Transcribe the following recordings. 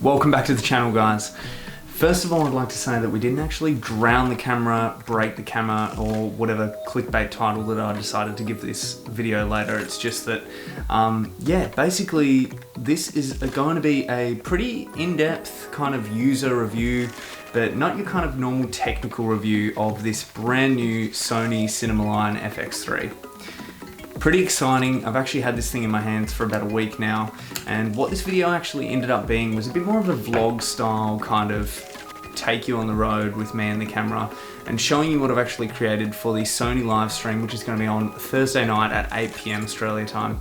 Welcome back to the channel, guys. First of all, I'd like to say that we didn't actually drown the camera, break the camera, or whatever clickbait title that I decided to give this video later. It's just that, yeah, basically this is going to be a pretty in-depth kind of user review, but not your kind of normal technical review of this brand new Sony FX3 FX3. Pretty exciting. I've actually had this thing in my hands for about a week now, and what this video actually ended up being was a bit more of a vlog style kind of take you on the road with me and the camera and showing you what I've actually created for the Sony live stream, which is going to be on Thursday night at 8 PM Australia time.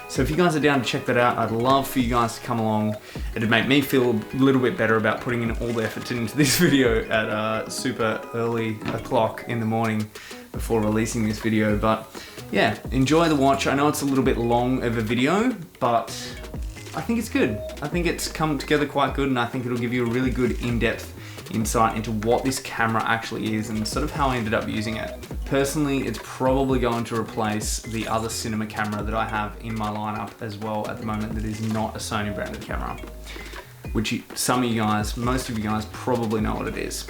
So if you guys are down to check that out, I'd love for you guys to come along. It'd make me feel a little bit better about putting in all the effort into this video at super early o'clock in the morning before releasing this video. But yeah, enjoy the watch. I know it's a little bit long of a video, but I think it's good. I think it's come together quite good, and I think it'll give you a really good in-depth insight into what this camera actually is and sort of how I ended up using it. Personally, it's probably going to replace the other cinema camera that I have in my lineup as well at the moment that is not a Sony branded camera, which some of you guys, most of you guys probably know what it is.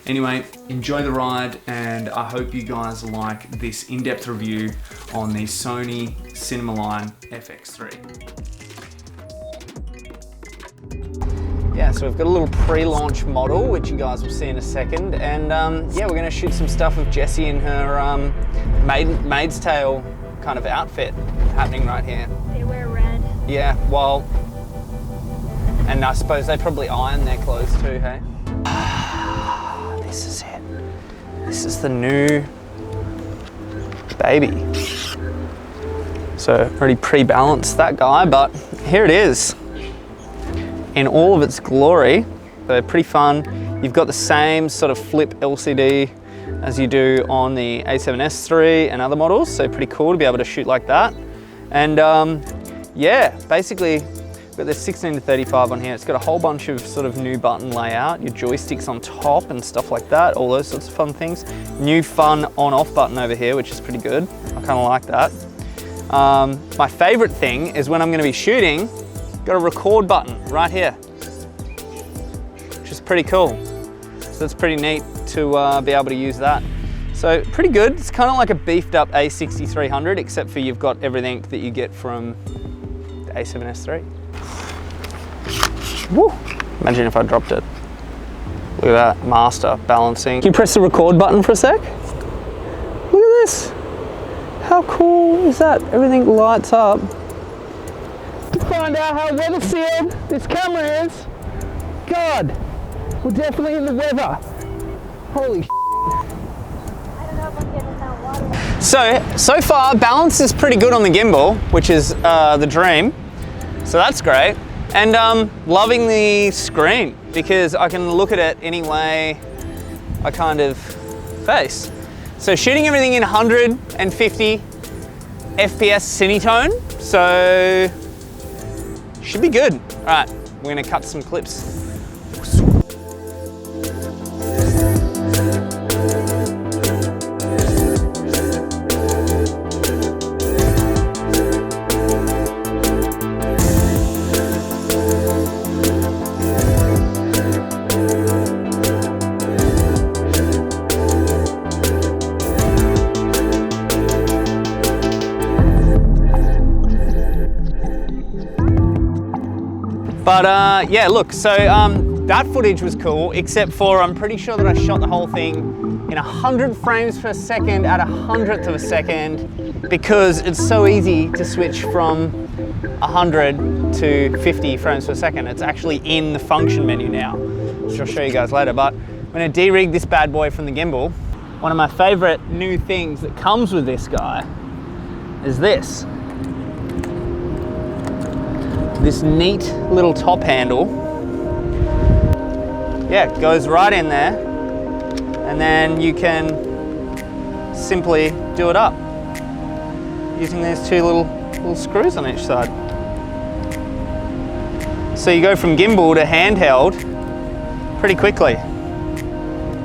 Anyway, enjoy the ride, and I hope you guys like this in-depth review on the Sony FX3 FX3. Yeah, so we've got a little pre-launch model, which you guys will see in a second, and yeah, we're gonna shoot some stuff of Jessie in her Maid's Tale kind of outfit happening right here. They wear red. Yeah, well, and I suppose they probably iron their clothes too, hey? This is it. This is the new baby. So already pre-balanced that guy, but here it is in all of its glory. They're pretty fun. You've got the same sort of flip LCD as you do on the A7S III and other models, so pretty cool to be able to shoot like that. And yeah, basically we've got the 16 to 35 on here. It's got a whole bunch of sort of new button layout, your joysticks on top and stuff like that, all those sorts of fun things. New fun on-off button over here, which is pretty good. I kind of like that. My favorite thing is when I'm going to be shooting, got a record button right here, which is pretty cool. So that's pretty neat to be able to use that. So pretty good. It's kind of like a beefed up A6300, except for you've got everything that you get from the A7S III. Woo! Imagine if I dropped it. Look at that, master balancing. Can you press the record button for a sec? Look at this. How cool is that? Everything lights up. To find out how weather sealed this camera is. God, we're definitely in the weather. Holy shit. I don't know if I'm getting without water. So far, balance is pretty good on the gimbal, which is the dream. So that's great. And loving the screen because I can look at it any way I kind of face. So shooting everything in 150 FPS Cinetone, so should be good. All right, we're gonna cut some clips. But yeah, look, so that footage was cool, except for I'm pretty sure that I shot the whole thing in 100 frames per second at 100th of a second because it's so easy to switch from 100 to 50 frames per second. It's actually in the function menu now, which I'll show you guys later. But I'm gonna de-rig this bad boy from the gimbal. One of my favorite new things that comes with this guy is this. This neat little top handle. Yeah, it goes right in there, and then you can simply do it up using these two little screws on each side. So you go from gimbal to handheld pretty quickly.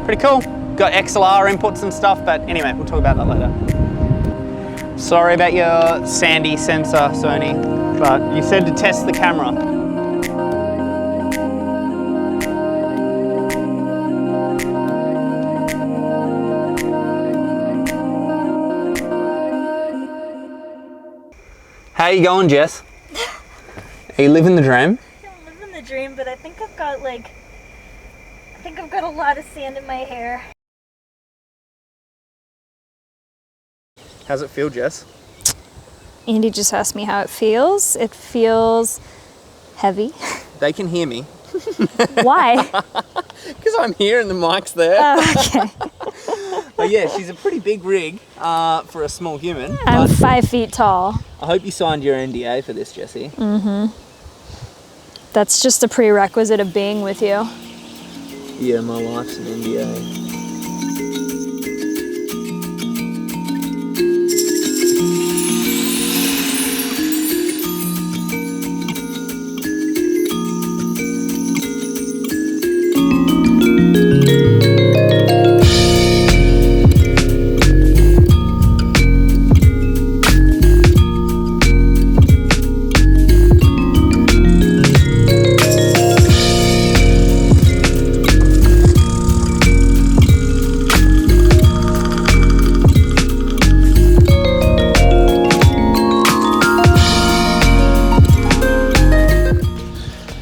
Pretty cool. Got XLR inputs and stuff, but anyway, we'll talk about that later. Sorry about your sandy sensor, Sony, but you said to test the camera. How you going, Jess? Are you living the dream? I'm living the dream, but I think I've got a lot of sand in my hair. How's it feel, Jess? Andy just asked me how it feels. It feels heavy. They can hear me. Why? Because I'm here and the mic's there. Oh, okay. But yeah, she's a pretty big rig for a small human. I'm but 5 feet tall. I hope you signed your NDA for this, Jessie. Mm-hmm. That's just a prerequisite of being with you. Yeah, my life's an NDA.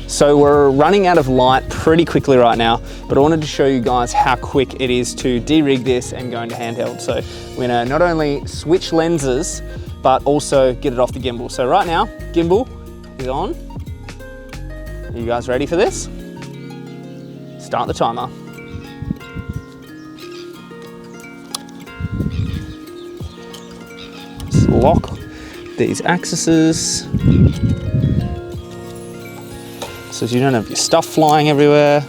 So we're running out of light pretty quickly right now, but I wanted to show you guys how quick it is to de-rig this and go into handheld. So we're gonna not only switch lenses, but also get it off the gimbal. So right now, gimbal is on. Are you guys ready for this? Start the timer. Just lock these axes, so you don't have your stuff flying everywhere.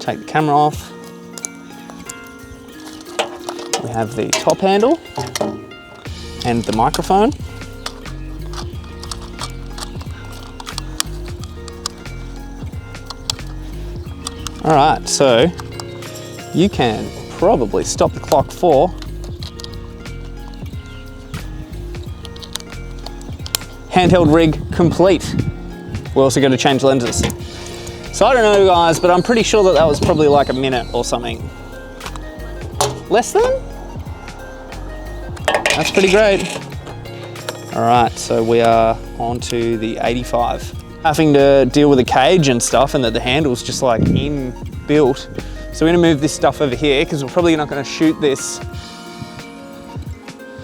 Take the camera off. We have the top handle and the microphone. All right, so you can probably stop the clock for handheld rig complete. We're also going to change lenses. So I don't know, guys, but I'm pretty sure that that was probably like a minute or something. Less than? That's pretty great. All right, so we are on to the 85. Having to deal with the cage and stuff, and that the handle's just like inbuilt. So we're gonna move this stuff over here because we're probably not gonna shoot this.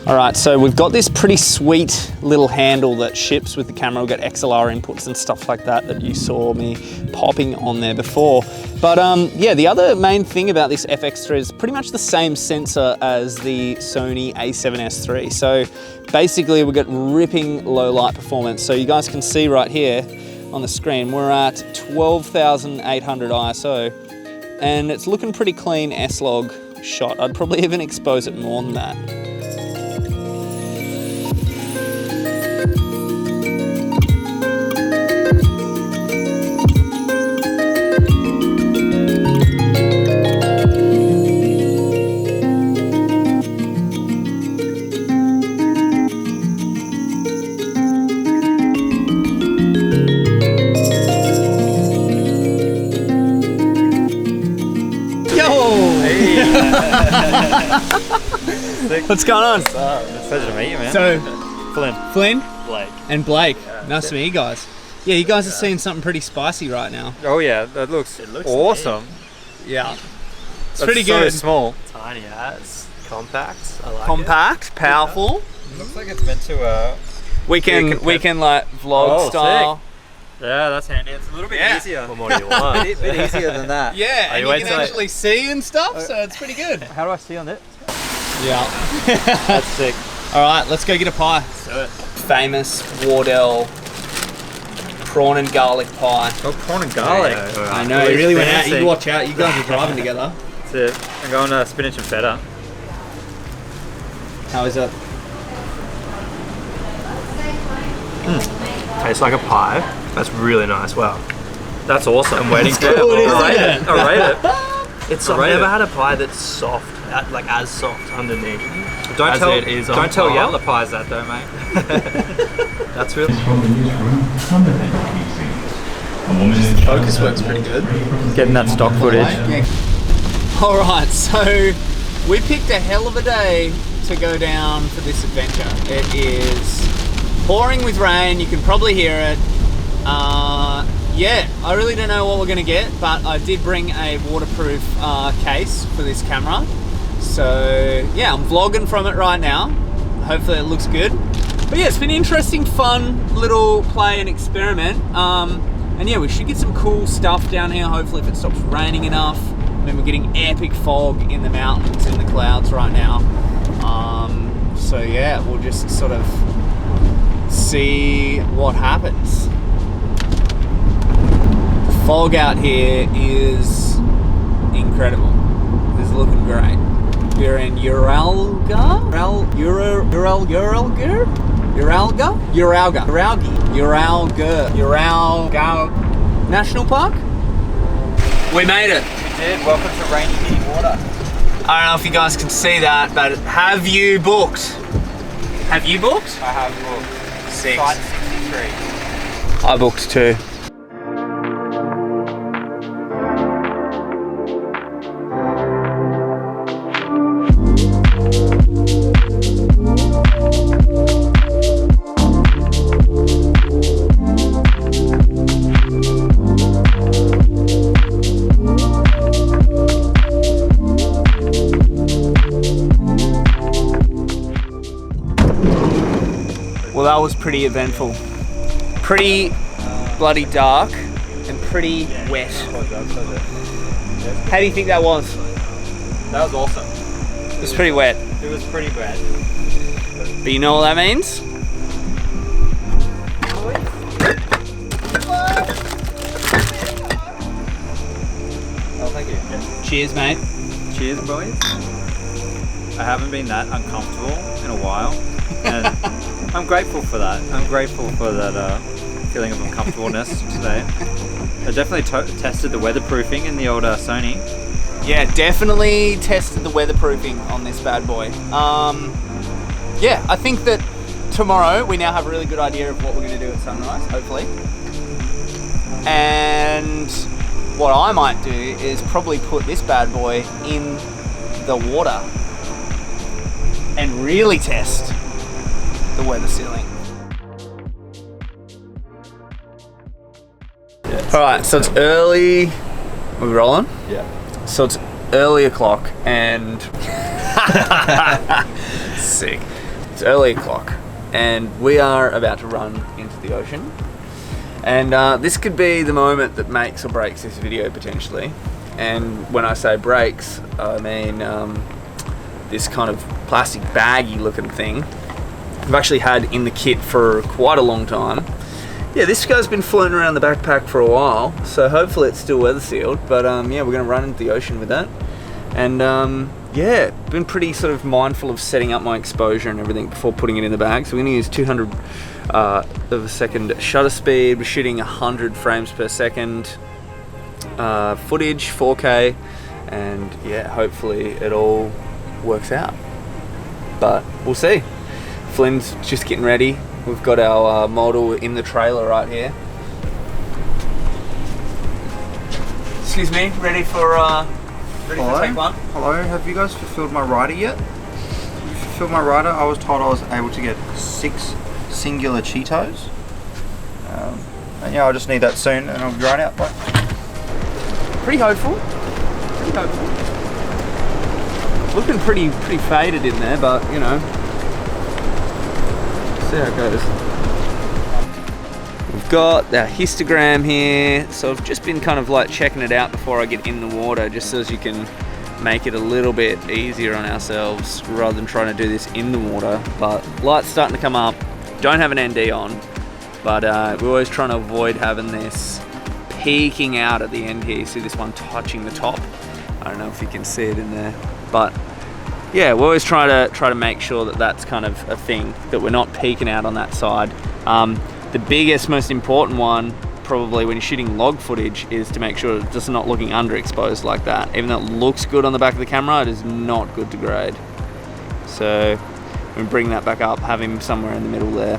All right, so we've got this pretty sweet little handle that ships with the camera. We've got XLR inputs and stuff like that that you saw me popping on there before. But yeah, the other main thing about this FX3 is pretty much the same sensor as the Sony A7S III. So basically we've got ripping low light performance. So you guys can see right here on the screen, we're at 12,800 ISO and it's looking pretty clean S-Log shot. I'd probably even expose it more than that. What's going on? What's up? It's a pleasure to meet you, man. So, Flynn? Blake. And Blake. Yeah, nice to meet you guys. Yeah, you guys are seeing something pretty spicy right now. Oh yeah, that looks awesome. Yeah. It's That's pretty so good. small. Tiny, yeah. It's compact. I like Compact, powerful. It looks like it's meant to We can like vlog style. yeah, that's handy. It's a little bit easier. it. What more do you want? A bit easier than that. Yeah, and you wait can till actually see and stuff, so it's pretty good. How do I see on it? Yeah. That's sick. All right, let's go get a pie. Let's do it. Famous Wardell prawn and garlic pie. Oh, prawn and garlic. I know, it really went out. You watch out, you guys are driving together. That's it. I'm going spinach and feta. How is it? Tastes like a pie. That's really nice. Wow. That's awesome. I'm waiting for it. good, isn't I rate it? it. I rate it. I've never had a pie that's soft, like as soft underneath. Don't as tell, it is on don't tell par. Yellow Pies that though, mate. That's really... Focus works pretty good. Getting that stock footage. Alright, so we picked a hell of a day to go down for this adventure. It is pouring with rain, you can probably hear it. Yeah, I really don't know what we're gonna get, but I did bring a waterproof case for this camera. So yeah, I'm vlogging from it right now. Hopefully it looks good. But yeah, it's been an interesting, fun little play and experiment. And yeah, we should get some cool stuff down here, hopefully if it stops raining enough. I mean, we're getting epic fog in the mountains, in the clouds right now. So yeah, we'll just sort of see what happens. The fog out here is incredible. This is looking great. We're in Uralga National Park. We made it. We did. Welcome to rainy Kitty Water. I don't know if you guys can see that, but have you booked? Have you booked? I have booked. Six. Site 63. I booked too. Well, that was pretty eventful. Pretty bloody dark and pretty wet. How do you think that was? That was awesome. It was pretty wet. It was pretty bad. But you know what that means? Oh, thank you. Cheers, mate. Cheers, boys. I haven't been that uncomfortable in a while, and I'm grateful for that. I'm grateful for that feeling of uncomfortableness today. I definitely tested the weatherproofing in the old Sony. Yeah, definitely tested the weatherproofing on this bad boy. Yeah, I think that tomorrow we now have a really good idea of what we're going to do at sunrise, hopefully. And what I might do is probably put this bad boy in the water and really test the weather sealing. Alright, so it's early. Are we rolling? Yeah. So it's early o'clock and sick. It's early o'clock and we are about to run into the ocean. And this could be the moment that makes or breaks this video potentially. And when I say breaks, I mean this kind of plastic baggy looking thing I've actually had in the kit for quite a long time. Yeah, this guy's been floating around the backpack for a while, so hopefully it's still weather sealed. But yeah, we're gonna run into the ocean with that. And yeah, been pretty sort of mindful of setting up my exposure and everything before putting it in the bag. So we're gonna use 200 of a second shutter speed. We're shooting 100 frames per second footage, 4K, and yeah, hopefully it all works out. But we'll see. Flynn's just getting ready. We've got our model in the trailer right here. Excuse me, ready for take one? Hello, have you guys fulfilled my rider yet? You fulfilled my rider? I was told I was able to get 6 singular Cheetos. And yeah, I'll just need that soon and I'll be right out. Bye. Pretty hopeful. Pretty hopeful. Looking pretty faded in there, but you know. See how it goes. We've got our histogram here, so I've just been kind of like checking it out before I get in the water, just so as you can make it a little bit easier on ourselves rather than trying to do this in the water. But light's starting to come up. Don't have an ND on, but we're always trying to avoid having this peeking out at the end here. You see this one touching the top. I don't know if you can see it in there, but yeah, we're always trying to make sure that that's kind of a thing, that we're not peeking out on that side. The biggest, most important one, probably when you're shooting log footage, is to make sure it's just not looking underexposed like that. Even though it looks good on the back of the camera, it is not good to grade. So we bring that back up, have him somewhere in the middle there.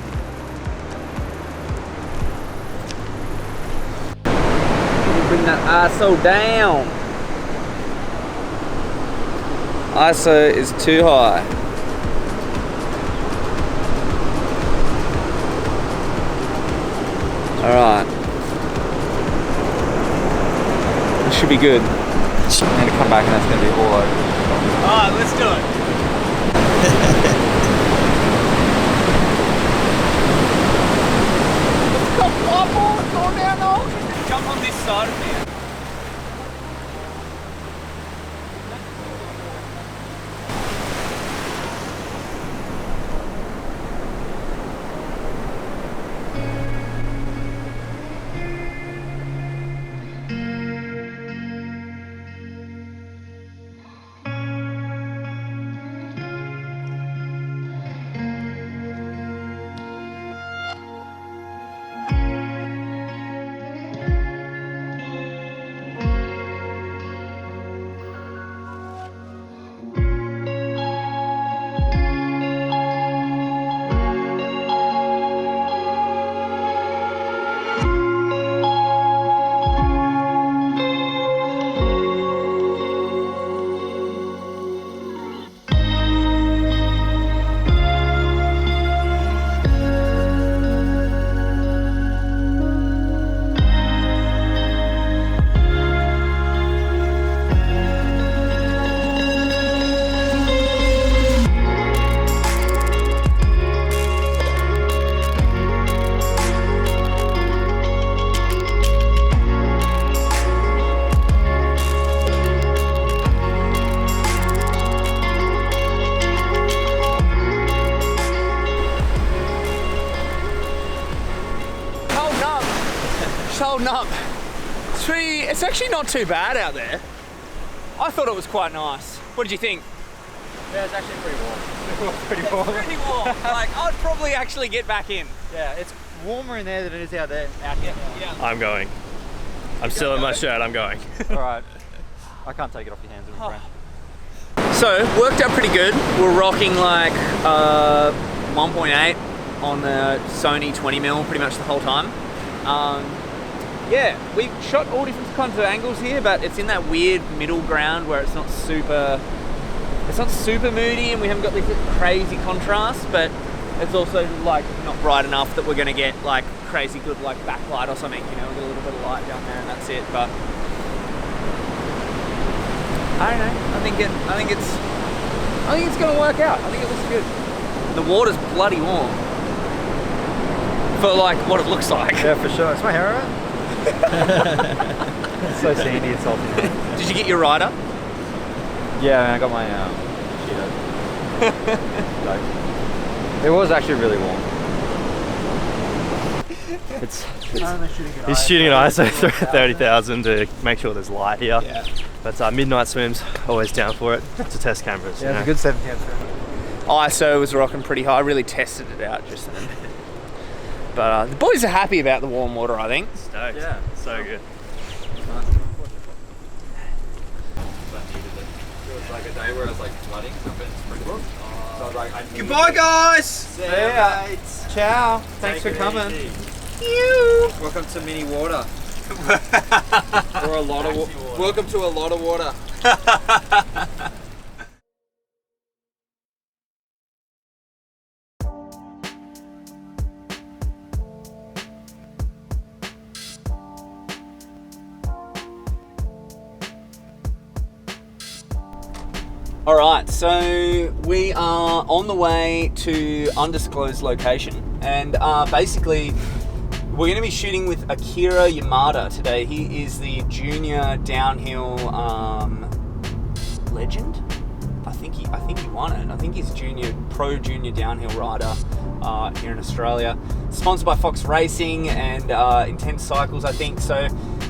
Bring that ISO down. ISO is too high. Alright. This should be good. I'm going to come back and that's going to be all over. Alright, let's do it. Jump on this side of me. Holding up. It's actually not too bad out there. I thought it was quite nice. What did you think? Yeah, it's actually pretty warm. It's pretty warm. It's pretty warm. Like, I'd probably actually get back in. Yeah, it's warmer in there than it is out there. Out here. Yeah. I'm going. I'm still in my shirt, I'm going. Alright. I can't take it off your hands, my friend. So, worked out pretty good. We're rocking like 1.8 on the Sony 20mm pretty much the whole time. Yeah, we've shot all different kinds of angles here, but it's in that weird middle ground where it's not super moody and we haven't got this crazy contrast, but it's also like not bright enough that we're gonna get like crazy good like backlight or something, you know, we'll get a little bit of light down there and that's it, but I don't know, I think it's gonna work out. I think it looks good. The water's bloody warm. For like what it looks like. Yeah, for sure. Is my hair alright? It's so sandy and salty. Did you get your rider? Yeah, I got my like, it was actually really warm. He's shooting an ISO 30,000 to make sure there's light here. Yeah. But midnight swims, always down for it to test cameras. Yeah, it's a good 7 ISO was rocking pretty high. I really tested it out just then. But the boys are happy about the warm water, I think. Stoked. Yeah, so good. It was like a day where it was like flooding up in Springbrook. So I was like, Goodbye, guys. See ya. Ciao. Thanks for coming. Welcome to mini water. Or a lot of water. Welcome to a lot of water. All right, so we are on the way to undisclosed location, and basically we're going to be shooting with Akira Yamada today. He is the junior downhill legend. I think he won it. I think he's pro junior downhill rider here in Australia. Sponsored by Fox Racing and Intense Cycles, I think. So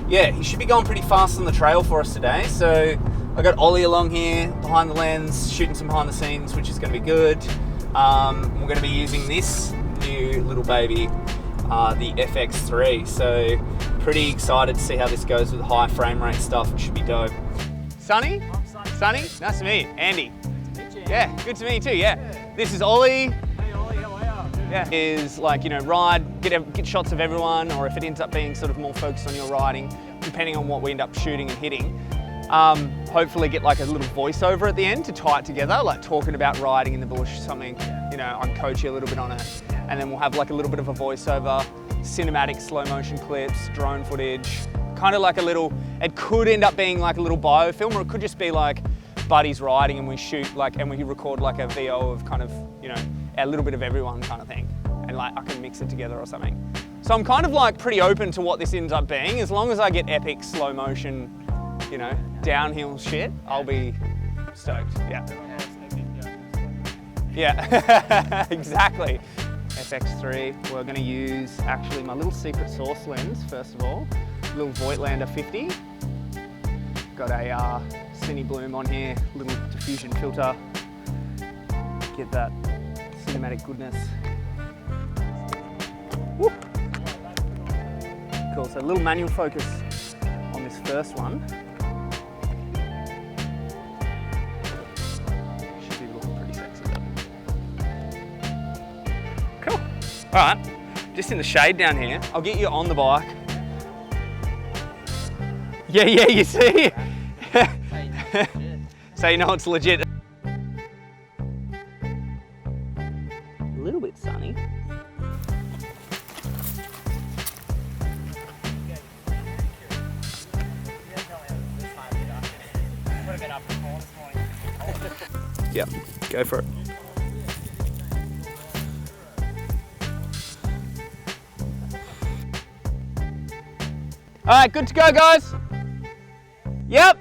yeah, he should be going pretty fast on the trail for us today. So I got Ollie along here behind the lens, shooting some behind the scenes, which is going to be good. We're going to be using this new little baby, the FX3. So pretty excited to see how this goes with the high frame rate stuff. It should be dope. Sonny? Sonny? Nice to meet you. Andy. Yeah, good to meet you too, yeah. This is Ollie. Hey Ollie, how are you? Yeah. Is like, you know, ride, get shots of everyone, or if it ends up being sort of more focused on your riding, depending on what we end up shooting and hitting. Hopefully get like a little voiceover at the end to tie it together, like talking about riding in the bush or something. You know, I'm coaching a little bit on it. And then we'll have like a little bit of a voiceover, cinematic slow motion clips, drone footage, kind of like a little, it could end up being like a little biofilm, or it could just be like buddies riding and we shoot like, and we record like a VO of kind of, you know, a little bit of everyone kind of thing. And like I can mix it together or something. So I'm kind of like pretty open to what this ends up being. As long as I get epic slow motion, you know, downhill shit, I'll be stoked, yeah. Yeah, exactly. FX3, we're gonna use actually my little secret sauce lens, first of all. Little Voigtlander 50. Got a Cine Bloom on here, little diffusion filter. Get that cinematic goodness. Whoop. Cool, so a little manual focus on this first one. Should be looking pretty sexy though. Cool. All right, just in the shade down here. I'll get you on the bike. Yeah, you see? So you know it's legit. A little bit sunny. Yeah, go for it. All right, good to go, guys. Yep.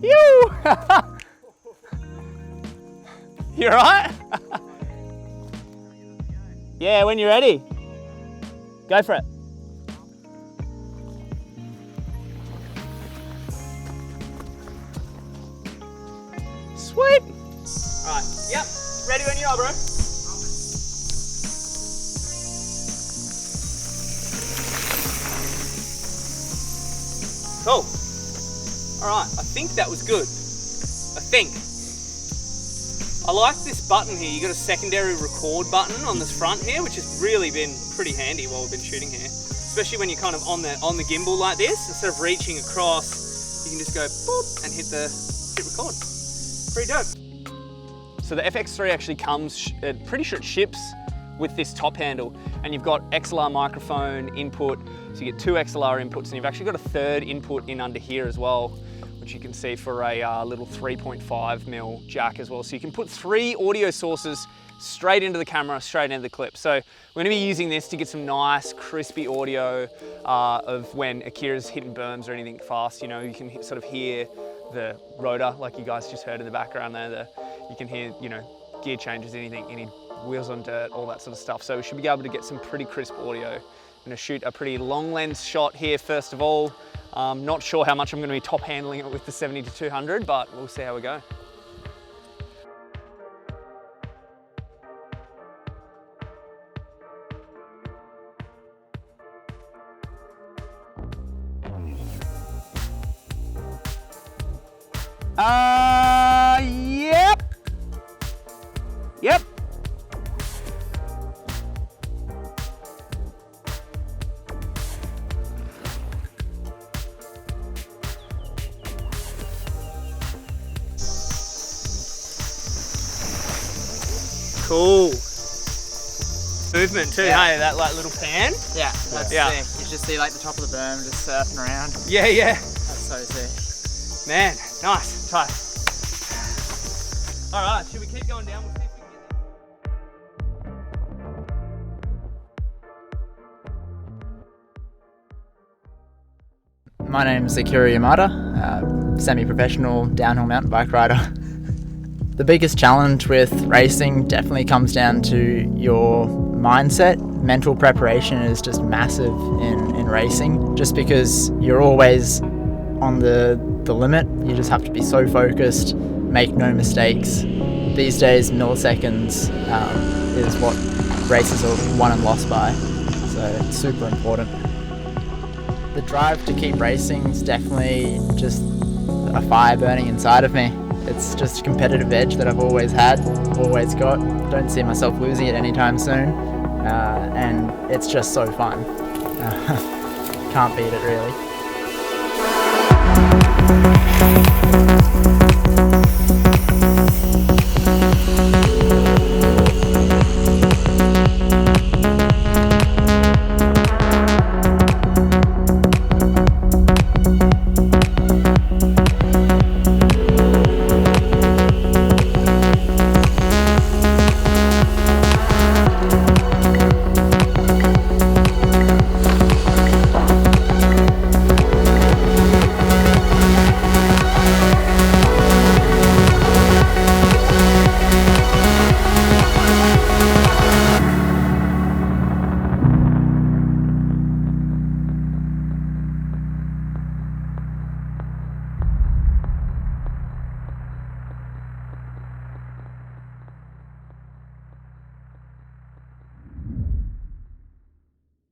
You! You alright? Yeah, when you're ready. Go for it. Sweet! Alright, yep. Ready when you are, bro. Cool. Alright, I think that was good. I think. I like this button here. You got a secondary record button on this front here, which has really been pretty handy while we've been shooting here. Especially when you're kind of on the gimbal like this. Instead of reaching across, you can just go boop and hit record. Pretty dope. So the FX3 actually comes, pretty sure it ships with this top handle, and you've got XLR microphone input, so you get 2 XLR inputs, and you've actually got a 3rd input in under here as well, which you can see for a little 3.5mm jack as well. So you can put 3 audio sources straight into the camera, straight into the clip. So we're gonna be using this to get some nice, crispy audio of when Akira's hitting berms or anything fast. You know, you can sort of hear the rotor, like you guys just heard in the background there. You can hear, you know, gear changes, anything, any wheels on dirt, all that sort of stuff. So we should be able to get some pretty crisp audio. I'm gonna shoot a pretty long lens shot here first of all. Not sure how much I'm gonna be top handling it with the 70-200, but we'll see how we go. Yep. Yep. Cool. Movement too, Yeah. hey? That like little pan? Yeah, that's Yeah. sick. You just see like the top of the berm just surfing around. Yeah. That's so sick. Man, nice, tight. All right, should we keep going down? We'll see if we can get My name's Akira Yamada, semi-professional downhill mountain bike rider. The biggest challenge with racing definitely comes down to your mindset mental preparation is just massive in racing, just because you're always on the limit. You just have to be so focused, make no mistakes. These days, milliseconds is what races are won and lost by, so it's super important. The drive to keep racing is definitely just a fire burning inside of me. It's just a competitive edge that I've always had, always got. Don't see myself losing it anytime soon, and it's just so fun. Can't beat it really.